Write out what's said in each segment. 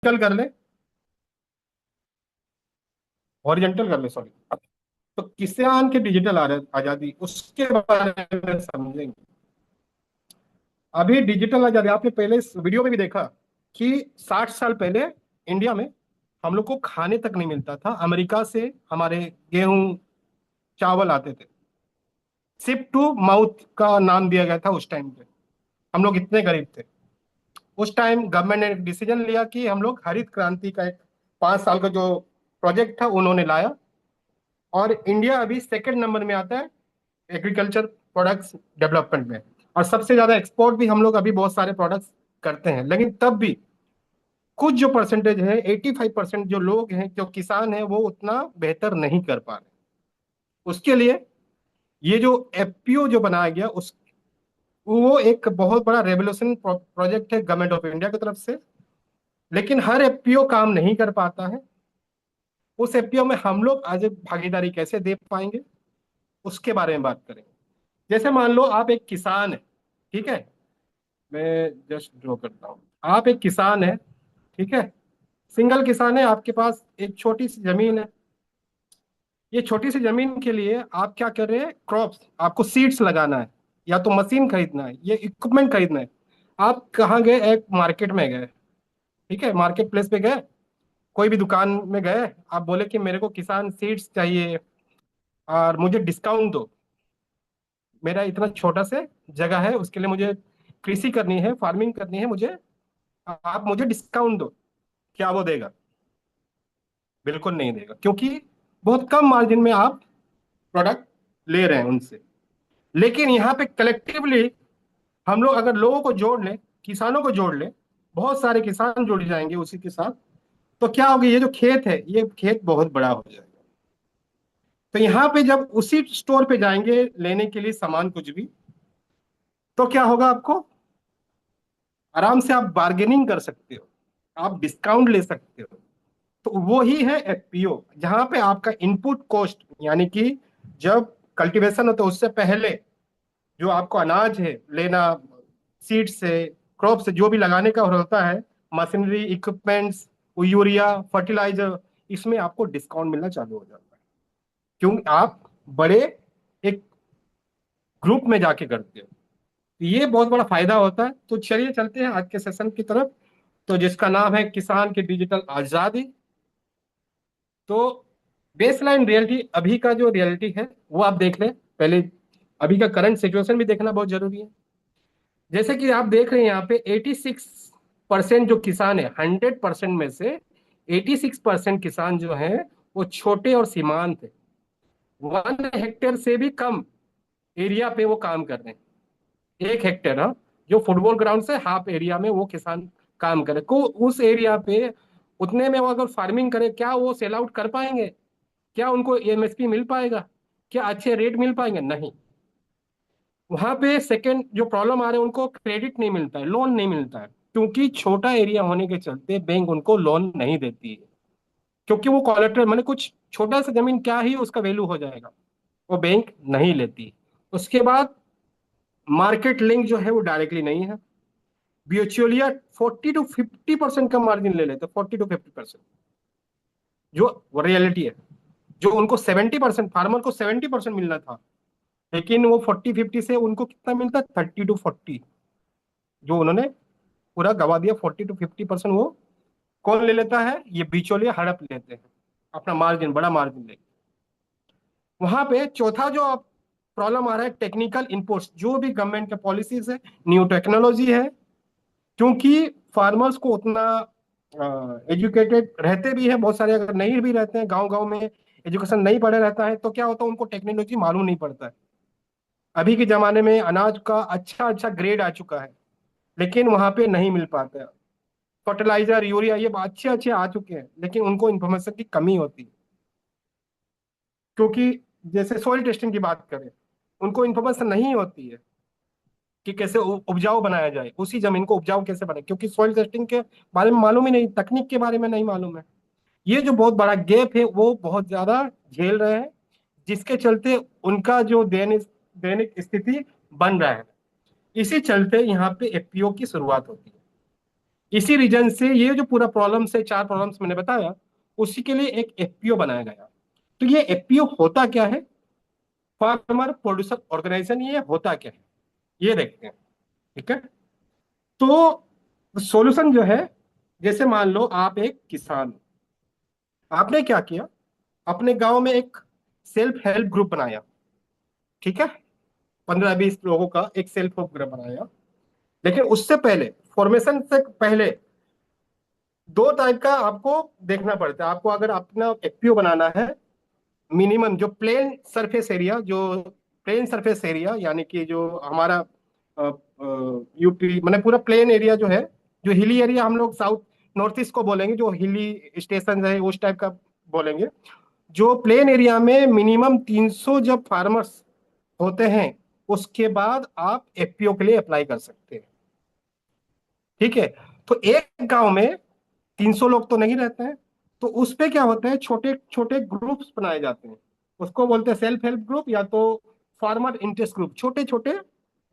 कर ले, हॉरिजॉन्टल कर ले, सॉरी। तो किसान की डिजिटल आजादी, उसके बारे में समझेंगे। अभी डिजिटल आजादी आपने पहले इस वीडियो में भी देखा कि 60 साल पहले इंडिया में हम लोग को खाने तक नहीं मिलता था। अमेरिका से हमारे गेहूं चावल आते थे। सिप टू माउथ का नाम दिया गया था उस टाइम पे। हम लोग इतने गरीब थे। उस टाइम गवर्नमेंट ने एक डिसीजन लिया कि हम लोग हरित क्रांति का एक 5 साल का जो प्रोजेक्ट था उन्होंने लाया। और इंडिया अभी सेकंड नंबर में आता है एग्रीकल्चर प्रोडक्ट्स डेवलपमेंट में। और सबसे ज्यादा एक्सपोर्ट भी हम लोग अभी बहुत सारे प्रोडक्ट्स करते हैं। लेकिन तब भी कुछ जो परसेंटेज है, 85% जो लोग हैं, जो किसान हैं, वो उतना बेहतर नहीं कर पा रहे। उसके लिए ये जो एफपीओ जो बनाया गया, उस वो एक बहुत बड़ा रेवोल्यूशन प्रोजेक्ट है गवर्नमेंट ऑफ इंडिया की तरफ से। लेकिन हर एफपीओ काम नहीं कर पाता है। उस एफपीओ में हम लोग आज भागीदारी कैसे दे पाएंगे, उसके बारे में बात करेंगे। जैसे मान लो आप एक किसान है, ठीक है। मैं जस्ट ड्रॉ करता हूँ। आप एक किसान है, ठीक है। सिंगल किसान है, आपके पास एक छोटी सी जमीन है। ये छोटी सी जमीन के लिए आप क्या कर रहे हैं, क्रॉप्स, आपको सीड्स लगाना है, या तो मशीन खरीदना है, ये इक्विपमेंट खरीदना है। आप कहाँ गए, एक मार्केट में गए, ठीक है, मार्केट प्लेस पे गए, कोई भी दुकान में गए। आप बोले कि मेरे को किसान सीड्स चाहिए और मुझे डिस्काउंट दो। मेरा इतना छोटा से जगह है, उसके लिए मुझे कृषि करनी है, फार्मिंग करनी है मुझे, आप मुझे डिस्काउंट दो। क्या वो देगा? बिल्कुल नहीं देगा, क्योंकि बहुत कम मार्जिन में आप प्रोडक्ट ले रहे हैं उनसे। लेकिन यहाँ पे कलेक्टिवली हम लोग अगर लोगों को जोड़ लें, किसानों को जोड़ लें, बहुत सारे किसान जुड़ जाएंगे उसी के साथ, तो क्या होगा, ये जो खेत है, ये खेत बहुत बड़ा हो जाएगा। तो यहाँ पे जब उसी स्टोर पे जाएंगे लेने के लिए सामान कुछ भी, तो क्या होगा, आपको आराम से आप बार्गेनिंग कर सकते हो, आप डिस्काउंट ले सकते हो। तो वो ही है एफपीओ, जहां पे आपका इनपुट कॉस्ट, यानी कि जब कल्टीवेशन होता है उससे पहले जो आपको अनाज है लेना, सीड से, क्रॉप से, जो भी लगाने का होता है, मशीनरी, इक्विपमेंट्स, यूरिया, फर्टिलाइजर, इसमें आपको डिस्काउंट मिलना चालू हो जाता है। क्योंकि आप बड़े एक ग्रुप में जाके करते हो। तो ये बहुत बड़ा फायदा होता है। तो चलिए चलते हैं आज के सेशन की तरफ, तो जिसका नाम है किसान की डिजिटल आजादी। तो बेसलाइन रियलिटी, अभी का जो रियलिटी है वो आप देख लें पहले। अभी का करंट सिचुएशन भी देखना बहुत जरूरी है। जैसे कि आप देख रहे हैं यहाँ पे 86% जो किसान है, 100% में से 86% किसान जो है वो छोटे और सीमांत है। 1 हेक्टेयर से भी कम एरिया पे वो काम कर रहे हैं। 1 हेक्टेयर, हाँ, जो फुटबॉल ग्राउंड से हाफ एरिया में वो किसान काम करे, को उस एरिया पे उतने में वो अगर फार्मिंग करे, क्या वो सेल आउट कर पाएंगे? क्या उनको एमएसपी मिल पाएगा? क्या अच्छे रेट मिल पाएंगे? नहीं। वहां पे सेकंड जो प्रॉब्लम आ रहे हैं, उनको क्रेडिट नहीं मिलता है, लोन नहीं मिलता है, क्योंकि छोटा एरिया होने के चलते बैंक उनको लोन नहीं देती है। क्योंकि वो कोलेटरल, मैंने कुछ छोटा सा जमीन क्या ही उसका वैल्यू हो जाएगा, वो बैंक नहीं लेती। उसके बाद मार्केट लिंक जो है वो डायरेक्टली नहीं है। बिचौलिया 40 to 50% का मार्जिन ले लेते, 40 to 50%, जो रियलिटी है। जो उनको 70%, फार्मर को 70% मिलना था, लेकिन वो 40-50 से उनको कितना मिलता है, 30 to 40, जो उन्होंने पूरा गवा दिया। 40 to 50% वो कौन ले लेता है, ये बिचौलिया हड़प लेते हैं, अपना मार्जिन, बड़ा मार्जिन लेके। वहां पे चौथा जो प्रॉब्लम आ रहा है, टेक्निकल इनपुट्स, जो भी गवर्नमेंट के पॉलिसीज है, न्यू टेक्नोलॉजी है। क्योंकि फार्मर्स को उतना एजुकेटेड रहते भी हैं बहुत सारे, अगर नहीं भी रहते हैं, गांव गांव में एजुकेशन नहीं पढ़े रहता है, तो क्या होता है, उनको टेक्नोलॉजी मालूम नहीं पड़ता है। अभी के जमाने में अनाज का अच्छा अच्छा ग्रेड आ चुका है, लेकिन वहां पे नहीं मिल पाता है। फर्टिलाइजर, यूरिया, ये अच्छे अच्छे आ चुके हैं, लेकिन उनको इन्फॉर्मेशन की कमी होती है। क्योंकि जैसे सॉइल टेस्टिंग की बात करें, उनको इन्फॉर्मेशन नहीं होती है कि कैसे उपजाऊ बनाया जाए, उसी जमीन को उपजाऊ कैसे बनाए, क्योंकि सॉइल टेस्टिंग के बारे में मालूम ही नहीं, तकनीक के बारे में नहीं मालूम है। ये जो बहुत बड़ा गैप है वो बहुत ज्यादा झेल रहे हैं, जिसके चलते उनका जो दैनिक दैनिक स्थिति बन रहा है। इसी चलते यहाँ पे एफपीओ की शुरुआत होती है। इसी रीजन से ये जो पूरा प्रॉब्लम्स है, 4 प्रॉब्लम्स मैंने बताया, उसी के लिए एक एफपीओ बनाया गया। तो ये एफपीओ होता क्या है, फार्मर प्रोड्यूसर ऑर्गेनाइजेशन, ये होता क्या है, ये देखते हैं। ठीक है, तो सॉल्यूशन जो है, जैसे मान लो आप एक किसान हो, आपने क्या किया, अपने गांव में एक सेल्फ हेल्प ग्रुप बनाया। ठीक है, 15-20 लोगों का एक सेल्फ हेल्प ग्रुप बनाया। लेकिन उससे पहले, फॉर्मेशन से पहले, 2 टाइप का आपको देखना पड़ता है। आपको अगर अपना एफपीओ बनाना है, मिनिमम जो प्लेन सरफेस एरिया, यानी कि जो हमारा यूपी, मैंने पूरा प्लेन एरिया जो है, जो हिली एरिया हम लोग साउथ नॉर्थ ईस्ट को बोलेंगे, जो हिली स्टेशन है उस टाइप का बोलेंगे। जो प्लेन एरिया में मिनिमम 300 जब फार्मर्स होते हैं, उसके बाद आप एफपीओ के लिए अप्लाई कर सकते हैं। ठीक है, तो एक गांव में 300 लोग तो नहीं रहते हैं, तो उस पे क्या होता है, छोटे छोटे ग्रुप्स बनाए जाते हैं। उसको बोलते हैं सेल्फ हेल्प ग्रुप, या तो फार्मर इंटरेस्ट ग्रुप। छोटे छोटे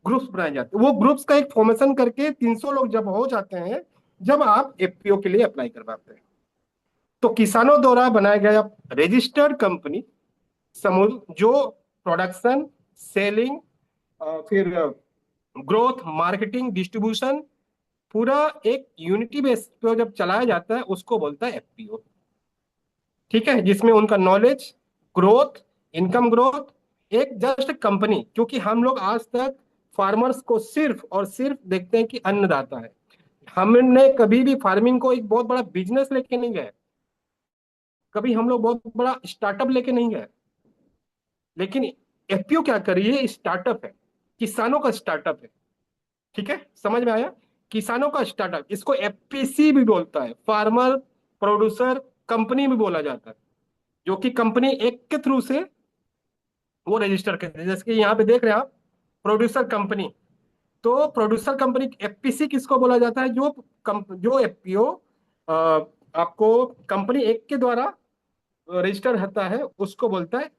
ग्रुप्स बनाए जाते हैं, वो ग्रुप्स का एक फॉर्मेशन करके 300 लोग जब हो जाते हैं, जब आप एफपीओ के लिए अप्लाई करवाते हैं, तो किसानों द्वारा बनाया गया रजिस्टर्ड कंपनी समूह, जो प्रोडक्शन, सेलिंग, फिर ग्रोथ, मार्केटिंग, डिस्ट्रीब्यूशन, पूरा एक यूनिटी बेस पे जब चलाया जाता है, उसको बोलता है एफपीओ। ठीक है, जिसमें उनका नॉलेज, ग्रोथ, इनकम ग्रोथ, एक जस्ट कंपनी, क्योंकि हम लोग आज तक फार्मर्स को सिर्फ और सिर्फ देखते हैं कि अन्नदाता है। हमने कभी भी फार्मिंग को एक बहुत बड़ा बिजनेस लेके नहीं गए, कभी हम लोग बहुत बड़ा स्टार्टअप लेके नहीं गए। लेकिन एफपीओ क्या करिए, स्टार्टअप है, किसानों का स्टार्टअप है। ठीक है, समझ में आया, किसानों का स्टार्टअप, इसको एफपीसी भी बोलता है, फार्मर प्रोड्यूसर कंपनी भी बोला जाता है, जो कि कंपनी एक के थ्रू से वो रजिस्टर करते हैं। जैसे कि यहाँ पे देख रहे हैं आप, प्रोड्यूसर कंपनी। तो प्रोड्यूसर कंपनी एफपीसी किसको बोला जाता है, जो एफपीओ आपको कंपनी एक के द्वारा रजिस्टर होता है, उसको बोलता है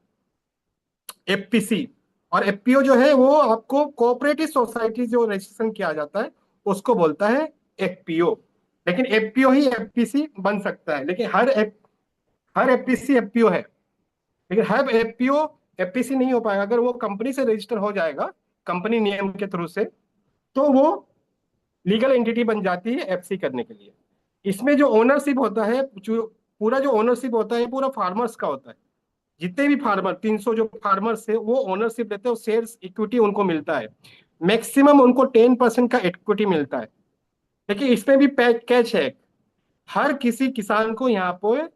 एफपीसी। और एफपीओ जो है, वो आपको कोऑपरेटिव सोसाइटी जो रजिस्ट्रेशन किया जाता है, उसको बोलता है एफपीओ। लेकिन एफपीओ ही एफपीसी बन सकता है, लेकिन हर एफपीसी एफपीओ है, लेकिन हर एफपीओ एफपीसी नहीं हो पाएगा। अगर वो कंपनी से रजिस्टर हो जाएगा, कंपनी नियम के थ्रू से, तो वो लीगल एंटिटी बन जाती है एफसी करने के लिए। इसमें जो ओनरशिप होता है, जो पूरा जो ओनरशिप होता है, पूरा फार्मर्स का होता है। जितने भी फार्मर, 300 जो फार्मर्स है, वो ओनरशिप लेते हैं, शेयर्स इक्विटी उनको मिलता है। मैक्सिमम उनको 10% का इक्विटी मिलता है। लेकिन इसमें भी कैच है, हर किसी किसान को यहाँ पे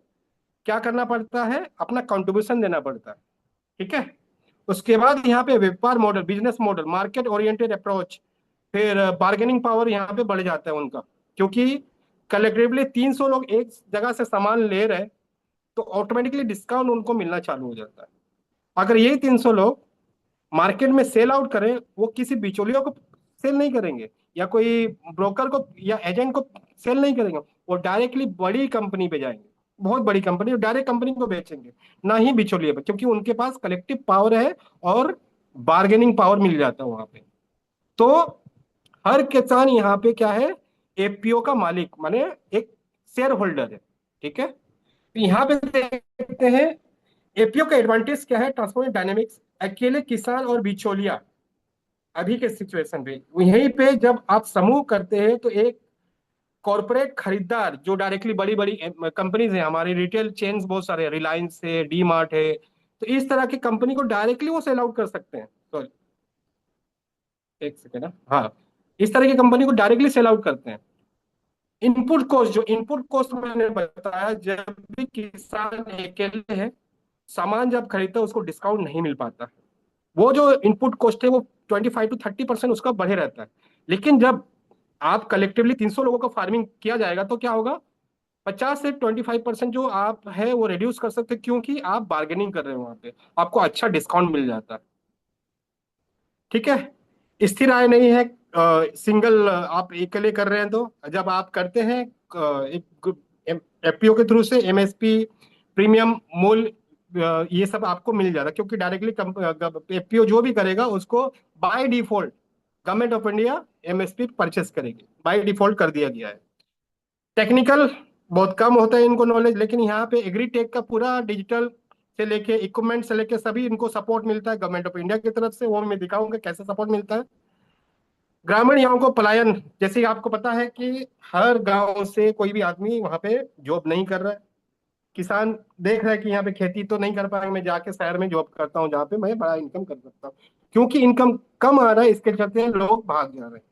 क्या करना पड़ता है, अपना कंट्रीब्यूशन देना पड़ता है। ठीक है, उसके बाद यहाँ पे व्यापार model, business model, market oriented approach, फिर बार्गेनिंग पावर यहाँ पे बढ़ जाता है उनका, क्योंकि कलेक्टिवली 300 लोग एक जगह से सामान ले रहे हैं, तो ऑटोमेटिकली डिस्काउंट उनको मिलना चालू हो जाता है। अगर यही 300 लोग मार्केट में सेल आउट करें, वो किसी बिचौलियों को सेल नहीं करेंगे, या कोई ब्रोकर को या एजेंट को सेल नहीं करेंगे, वो डायरेक्टली बड़ी कंपनी पे जाएंगे, बहुत बड़ी कंपनी, डायरेक्ट कंपनी को बेचेंगे, ना ही बिचौलिए पे, क्योंकि उनके पास कलेक्टिव पावर है और बार्गेनिंग पावर मिल जाता है वहां पे। तो हर किसान यहाँ पे क्या है, एफपीओ का मालिक माने एक शेयर होल्डर है। ठीक है, तो यहाँ पे देखते हैं एपीओ का एडवांटेज क्या है, ट्रांसफॉर्मेशन डायनेमिक्स। अकेले किसान और बिचौलिया, अभी के सिचुएशन पे यहीं पे जब आप समूह करते हैं, तो एक कॉर्पोरेट खरीदार, जो डायरेक्टली बड़ी बड़ी कंपनीज है, हमारे रिटेल चेन्स बहुत सारे, रिलायंस है, डी मार्ट है, तो इस तरह की कंपनी को डायरेक्टली वो सेल आउट कर सकते हैं। सॉरी, एक सेकेंड, हाँ, इस तरह की कंपनी को डायरेक्टली सेल आउट करते हैं। इनपुट कॉस्ट मैंने बताया, जब भी किसान अकेले है, सामान जब खरीदता है, उसको डिस्काउंट नहीं मिल पाता। वो जो इनपुट कॉस्ट है, वो 25 to 30% उसका बढ़े रहता है। लेकिन जब आप कलेक्टिवली 300 लोगों का फार्मिंग किया जाएगा, तो क्या होगा, 50 से 25% जो आप है वो रिड्यूस कर सकते हैं, क्योंकि आप बार्गेनिंग कर रहे हो, वहां पे आपको अच्छा डिस्काउंट मिल जाता है। ठीक है, स्थिर आय नहीं है, सिंगल आप अकेले कर रहे हैं, तो जब आप करते हैं एक एफपीओ के थ्रू से, एमएसपी, प्रीमियम मूल्य, ये सब आपको मिल जाता है, क्योंकि डायरेक्टली एफपीओ जो भी करेगा, उसको by default government of India MSP purchase करेगी, बाय डिफॉल्ट कर दिया गया है। टेक्निकल बहुत कम होता है इनको नॉलेज, लेकिन यहाँ पे एग्रीटेक का पूरा डिजिटल से लेके इक्विपमेंट से लेके सभी इनको सपोर्ट मिलता है गवर्नमेंट ऑफ इंडिया की तरफ से। वो मैं दिखाऊंगा कैसे सपोर्ट मिलता है। ग्रामीण युवाओं को पलायन, जैसे कि आपको पता है कि हर गांव से कोई भी आदमी वहां पे जॉब नहीं कर रहा है। किसान देख रहा है कि यहाँ पे खेती तो नहीं कर पाएंगे, मैं जाके शहर में जॉब करता हूँ जहाँ पे मैं बड़ा इनकम कर सकता हूँ। क्योंकि इनकम कम आ रहा है, इसके चलते लोग भाग जा रहे हैं,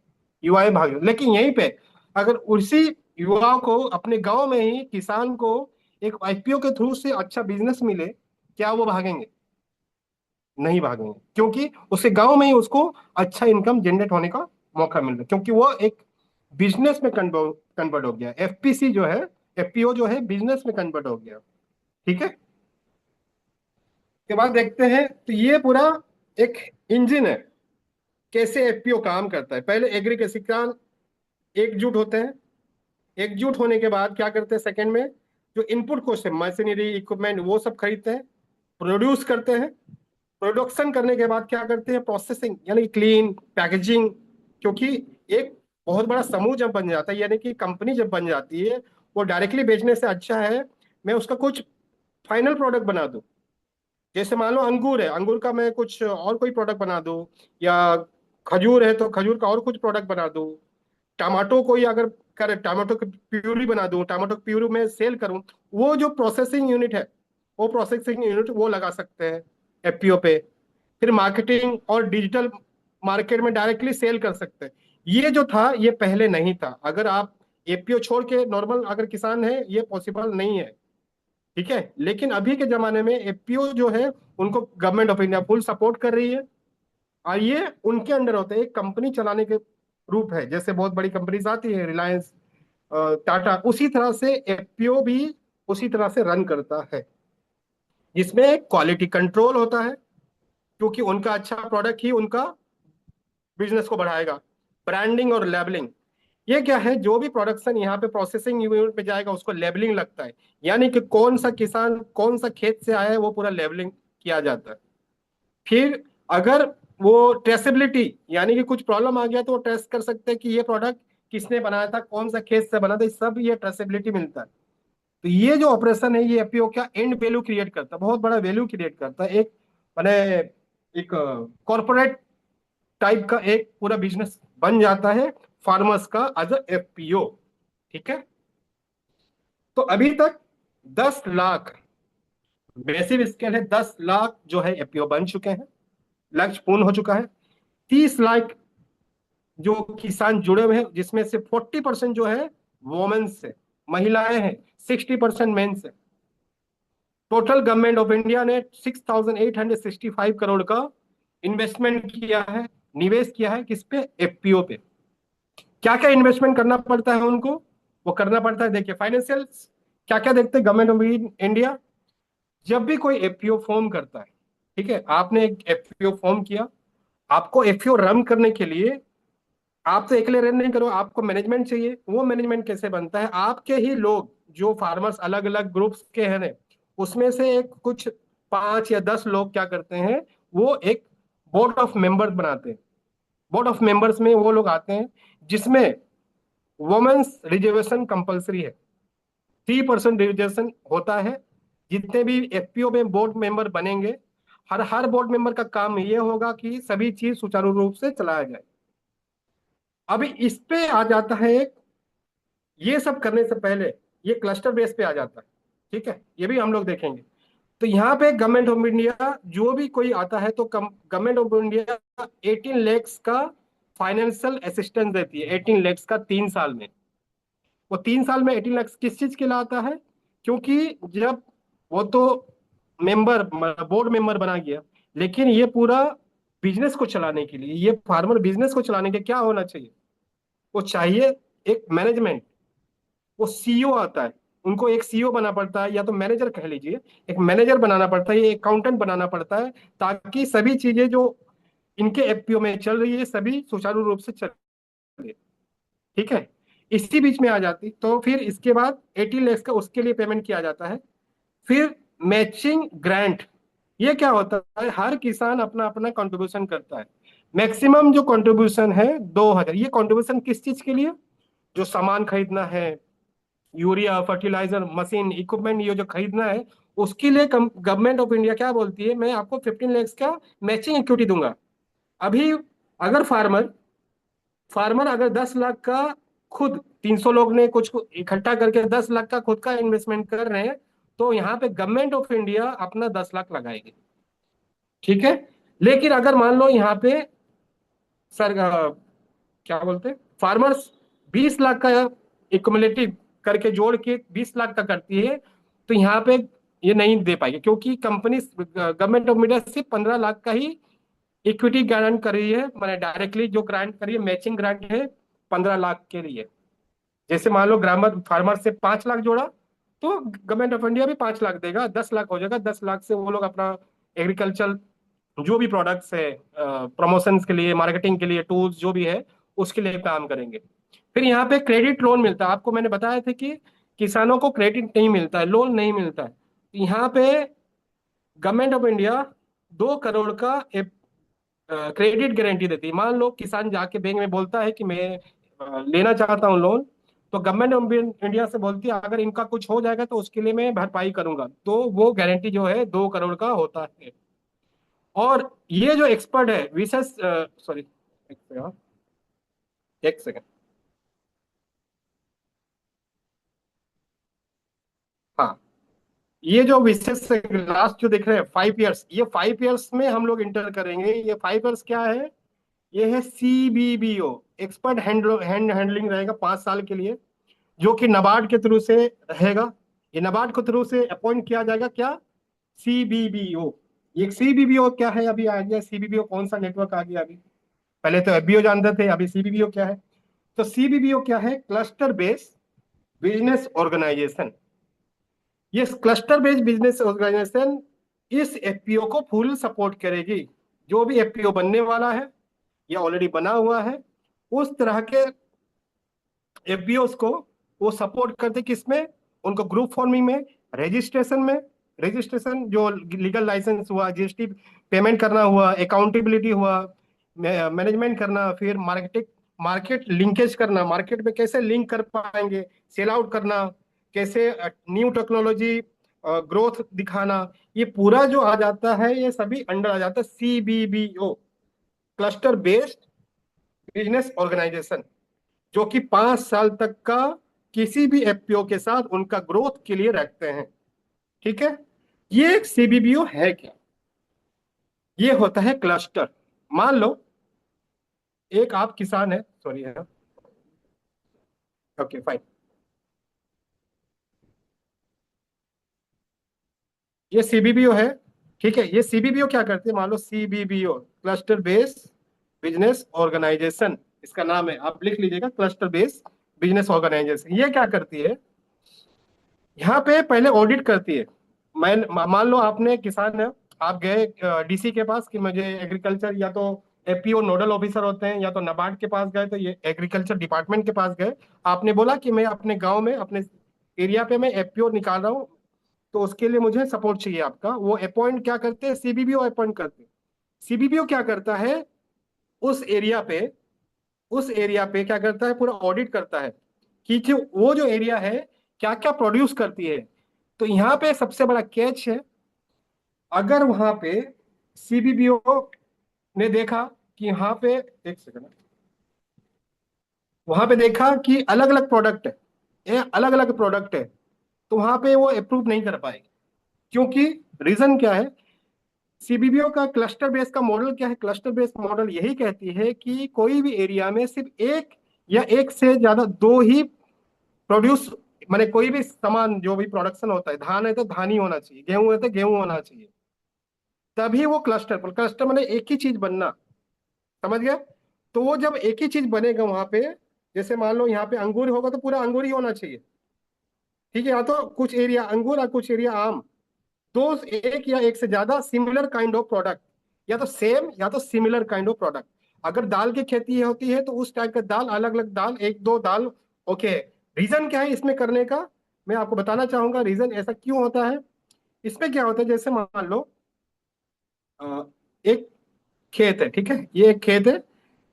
युवाएं भाग जा रहे हैं। लेकिन यहीं पे अगर उसी युवाओं को अपने गांव में ही किसान को एक आईपीओ के थ्रू से अच्छा बिजनेस मिले, क्या वो भागेंगे? नहीं भागेंगे, क्योंकि उसके गांव में ही उसको अच्छा इनकम जनरेट होने का मौका मिल रहा है, क्योंकि वो एक बिजनेस में कन्वर्ट हो गया। एफपीसी जो है, एफपीओ जो है बिजनेस में कन्वर्ट हो गया। ठीक है, के बाद देखते हैं तो ये पूरा एक इंजन है कैसे एफपीओ काम करता है। पहले एग्री के किसान एकजुट होते हैं, एकजुट होने के बाद क्या करते हैं, सेकंड में जो इनपुट कॉस्ट है, मशीनरी इक्विपमेंट वो सब खरीदते हैं, प्रोड्यूस करते हैं। प्रोडक्शन करने के बाद क्या करते हैं, प्रोसेसिंग यानी क्लीन पैकेजिंग। क्योंकि एक बहुत बड़ा समूह जब बन जाता है, यानी कि कंपनी जब बन जाती है, वो डायरेक्टली बेचने से अच्छा है मैं उसका कुछ फाइनल प्रोडक्ट बना दूं। जैसे मान लो अंगूर है, अंगूर का मैं कुछ और कोई प्रोडक्ट बना दूं, या खजूर है तो खजूर का और कुछ प्रोडक्ट बना दूं। टमाटो कोई अगर करे, टमाटो की प्यूरी बना दूं, टमाटो की प्यूरी में सेल करूं, वो जो प्रोसेसिंग यूनिट है, वो प्रोसेसिंग यूनिट वो लगा सकते हैं एफपीओ पे। फिर मार्केटिंग और डिजिटल मार्केट में डायरेक्टली सेल कर सकते हैं। ये जो था ये पहले नहीं था। अगर आप एपीओ छोड़ के नॉर्मल अगर किसान है, ये पॉसिबल नहीं है। ठीक है, लेकिन अभी के जमाने में एपीओ जो है उनको government of India full support कर रही है, और ये उनके अंडर होते हैं, एक कंपनी चलाने के रूप है। जैसे बहुत बड़ी कंपनीज आती है, रिलायंस, टाटा, उसी तरह से एफपीओ भी उसी तरह से रन करता है, जिसमें क्वालिटी कंट्रोल होता है, क्योंकि उनका अच्छा प्रोडक्ट ही उनका बिजनेस को बढ़ाएगा। ब्रांडिंग और लेबलिंग, ये क्या है, जो भी प्रोडक्शन यहाँ पे प्रोसेसिंग यूनिट पे जाएगा उसको लेबलिंग लगता है, यानी कि कौन सा किसान कौन सा खेत से आया है वो पूरा लेबलिंग किया जाता है। फिर अगर वो ट्रेसेबिलिटी, यानी कि कुछ प्रॉब्लम आ गया तो वो ट्रेस कर सकते हैं कि ये प्रोडक्ट किसने बनाया था, कौन सा खेत से बना था, सब ये ट्रेसेबिलिटी मिलता है। तो ये जो ऑपरेशन है ये एपीओ क्या एंड वैल्यू क्रिएट करता है, बहुत बड़ा वैल्यू क्रिएट करता है। एक मैंने एक कॉर्पोरेट टाइप का एक पूरा बिजनेस बन जाता है फार्मर्स का एज अ एफपीओ। ठीक है, तो अभी तक 10 लाख, मैसिव स्केल है, 10 लाख जो है एफपीओ बन चुके हैं, लक्ष्य पूर्ण हो चुका है। 30 लाख जो किसान जुड़े हुए हैं, जिसमें से 40% जो है वोमेन्स से, महिलाएं हैं, 60% मेन्स है। टोटल गवर्नमेंट ऑफ इंडिया ने 6,865 करोड़ का इन्वेस्टमेंट किया है, निवेश किया है किस पे, एफपीओ पे। क्या क्या इन्वेस्टमेंट करना पड़ता है उनको, वो करना पड़ता है, देखिए फाइनेंशियल क्या क्या देखते हैं गवर्नमेंट ऑफ इंडिया। जब भी कोई एफपीओ फॉर्म करता है, ठीक है, आपने एक एफपीओ फॉर्म किया, आपको एफपीओ रन करने के लिए आप तो अकेले रन नहीं करो, आपको मैनेजमेंट चाहिए। वो मैनेजमेंट कैसे बनता है, आपके ही लोग जो फार्मर्स अलग अलग ग्रुप्स के हैं ने, उसमें से एक कुछ 5 या 10 लोग क्या करते हैं, वो एक बोर्ड ऑफ मेंबर्स बनाते हैं। बोर्ड ऑफ मेंबर्स में वो लोग आते हैं जिसमें वुमेन्स रिजर्वेशन कंपलसरी है, 3% रिजर्वेशन होता है। जितने भी एफपीओ में बोर्ड मेंबर बनेंगे, हर हर बोर्ड मेंबर का काम ये होगा कि सभी चीज सुचारू रूप से चलाया जाए। अभी इस पे आ जाता है एक, ये सब करने से पहले ये क्लस्टर बेस पे आ जाता है। ठीक है, ये भी हम लोग देखेंगे। तो यहाँ पे गवर्नमेंट ऑफ इंडिया जो भी कोई आता है तो गवर्नमेंट ऑफ इंडिया 18 lakhs का फाइनेंशियल असिस्टेंस देती है, 18 lakhs का 3 साल में। वो 3 साल में 18 lakhs किस चीज के लिए आता है, क्योंकि जब वो तो मेंबर बोर्ड मेंबर बना गया, लेकिन ये पूरा बिजनेस को चलाने के लिए, ये फार्मर बिजनेस को चलाने के क्या होना चाहिए, वो चाहिए एक मैनेजमेंट। वो सीईओ आता है, उनको एक सीईओ बना पड़ता है, या तो मैनेजर कह लीजिए, एक मैनेजर बनाना पड़ता है, ये अकाउंटेंट बनाना पड़ता है, ताकि सभी चीजें जो इनके एफपीओ में चल रही है सभी सुचारू रूप से चले। ठीक है, इसी बीच में आ जाती तो फिर इसके बाद 18 lakhs का उसके लिए पेमेंट किया जाता है। फिर मैचिंग ग्रांट, ये क्या होता है, हर किसान अपना अपना कंट्रीब्यूशन करता है। मैक्सिमम जो कंट्रीब्यूशन है 2,000। ये कंट्रीब्यूशन किस चीज के लिए, जो सामान खरीदना है, यूरिया, फर्टिलाइजर, मशीन, इक्विपमेंट ये जो खरीदना है, उसके लिए गवर्नमेंट ऑफ इंडिया क्या बोलती है, मैं आपको 15 लाख का मैचिंग इक्विटी दूंगा। अभी अगर फार्मर अगर 10 लाख का खुद 300 लोग ने कुछ इकट्ठा करके 10 लाख का खुद का इन्वेस्टमेंट कर रहे हैं, तो यहाँ पे गवर्नमेंट ऑफ इंडिया अपना 10 लाख लगाएगी। ठीक है। लेकिन अगर मान लो यहाँ पे सर क्या बोलते हैं, फार्मर्स 20 लाख का इक्युमुलेटिव करके जोड़ के 20 लाख का करती है, तो यहाँ पे ये नहीं दे पाएगी, क्योंकि कंपनी गवर्नमेंट ऑफ इंडिया सिर्फ 15 लाख का ही इक्विटी ग्रांट कर रही है, मैंने डायरेक्टली जो ग्रांट करी है मैचिंग ग्रांट है 15 लाख के लिए। जैसे मान लो ग्रामर फार्मर से 5 लाख जोड़ा, तो गवर्नमेंट ऑफ इंडिया भी 5 लाख देगा, 10 लाख हो जाएगा। 10 लाख से वो लोग अपना एग्रीकल्चर जो भी प्रोडक्ट्स है, प्रमोशंस के लिए, मार्केटिंग के लिए, टूल्स जो भी है, उसके लिए काम करेंगे। फिर यहाँ पे क्रेडिट लोन मिलता है, आपको मैंने बताया था कि किसानों को क्रेडिट नहीं मिलता है, लोन नहीं मिलता है। यहाँ पे गवर्नमेंट ऑफ इंडिया 2 करोड़ का क्रेडिट गारंटी देती है। मान लो किसान जाके बैंक में बोलता है कि मैं लेना चाहता हूँ लोन, तो गवर्नमेंट ऑफ इंडिया से बोलती है अगर इनका कुछ हो जाएगा तो उसके लिए मैं भरपाई करूंगा, तो वो गारंटी जो है 2 करोड़ का होता है। और ये जो एक्सपर्ट है विशेष, सॉरी एक सेकंड, हाँ, एक सेकंड, हाँ, ये जो विशेष लास्ट जो देख रहे हैं 5 इयर्स, ये 5 इयर्स में हम लोग इंटर करेंगे। ये 5 इयर्स क्या है, ये है CBBO, एक्सपर्ट हैंडलिंग रहेगा 5 साल के लिए, जो कि नाबार्ड के थ्रू से रहेगा। ये नाबार्ड के थ्रू से अपॉइंट किया जाएगा क्या, CBBO। ये CBBO क्या है, अभी आ गया CBBO, कौन सा नेटवर्क आ गया अभी, पहले तो FBO जानते थे, अभी CBBO क्या है। तो CBBO क्या है, क्लस्टर बेस्ड बिजनेस ऑर्गेनाइजेशन। ये क्लस्टर बेस्ड बिजनेस ऑर्गेनाइजेशन इस FPO को फुल सपोर्ट करेगी। जो भी FPO बनने वाला है या ऑलरेडी बना हुआ है, उस तरह के FPOs को वो सपोर्ट करते, किसमें, उनको ग्रुप फॉर्मिंग में, रजिस्ट्रेशन में, रजिस्ट्रेशन जो लीगल लाइसेंस हुआ, GST पेमेंट करना हुआ, अकाउंटेबिलिटी हुआ, मैनेजमेंट करना, फिर मार्केट लिंकेज करना, मार्केट में कैसे लिंक कर पाएंगे, सेल आउट करना, कैसे न्यू टेक्नोलॉजी ग्रोथ दिखाना, ये पूरा जो आ जाता है, ये सभी अंडर आ जाता है CBBO, cluster based business organisation, जो कि 5 साल तक का किसी भी FPO के साथ उनका ग्रोथ के लिए रखते हैं। ठीक है। ये एक CBBO है क्या, ये होता है क्लस्टर। मान लो एक आप किसान है, सॉरी है, ओके फाइन, ये CBBO है। ठीक है, ये CBBO क्या करते हैं, मान लो CBBO cluster based business organisation, इसका नाम है, आप लिख लीजिएगा, क्लस्टर बेस्ड बिजनेस ऑर्गेनाइजेशन। ये क्या करती है, यहाँ पे पहले ऑडिट करती है। मैं मान लो आपने किसान है, आप गए DC के पास कि मुझे एग्रीकल्चर, या तो FPO नोडल ऑफिसर होते हैं, या तो नाबार्ड के पास गए, तो ये एग्रीकल्चर डिपार्टमेंट के पास गए, आपने बोला कि मैं अपने गांव में, अपने एरिया पे मैं FPO निकाल रहा हूँ, तो उसके लिए मुझे सपोर्ट चाहिए आपका। वो अपॉइंट क्या करते हैं, CBBO अपॉइंट करते हैं। CBBO क्या करता है, उस एरिया पे उस एरिया पे क्या करता है, पूरा ऑडिट करता है कि वो जो एरिया है क्या क्या प्रोड्यूस करती है। तो यहाँ पे सबसे बड़ा कैच है, अगर वहां पे CBBO ने देखा कि यहाँ पे, एक सेकंड, वहां पे देखा कि अलग अलग प्रोडक्ट है, ये अलग अलग प्रोडक्ट है, तो वहां पे वो अप्रूव नहीं कर पाएगी। क्योंकि रीजन क्या है, CBBO का क्लस्टर बेस का मॉडल क्या है, क्लस्टर बेस मॉडल यही कहती है कि कोई भी एरिया में सिर्फ एक या एक से ज्यादा दो ही प्रोड्यूस, माने कोई भी सामान जो भी प्रोडक्शन होता है, धान है तो धान ही होना चाहिए, गेहूं है तो गेहूं होना चाहिए, तभी वो क्लस्टर, पर क्लस्टर माने एक ही चीज बनना, समझ गया। तो वो जब एक ही चीज बनेगा वहां पे, जैसे मान लो यहाँ पे अंगूर होगा तो पूरा अंगूर ही होना चाहिए। ठीक है, या तो कुछ एरिया अंगूर और कुछ एरिया आम, दो, एक या एक से ज्यादा सिमिलर काइंड ऑफ प्रोडक्ट, या तो सेम या तो सिमिलर काइंड ऑफ प्रोडक्ट। अगर दाल की खेती होती है तो उस टाइप का दाल, अलग अलग दाल, एक दो दाल। ओके, रीजन क्या है इसमें करने का, मैं आपको बताना चाहूंगा रीजन ऐसा क्यों होता है। इसमें क्या होता है, जैसे मान लो एक खेत है, ठीक है, ये एक खेत है,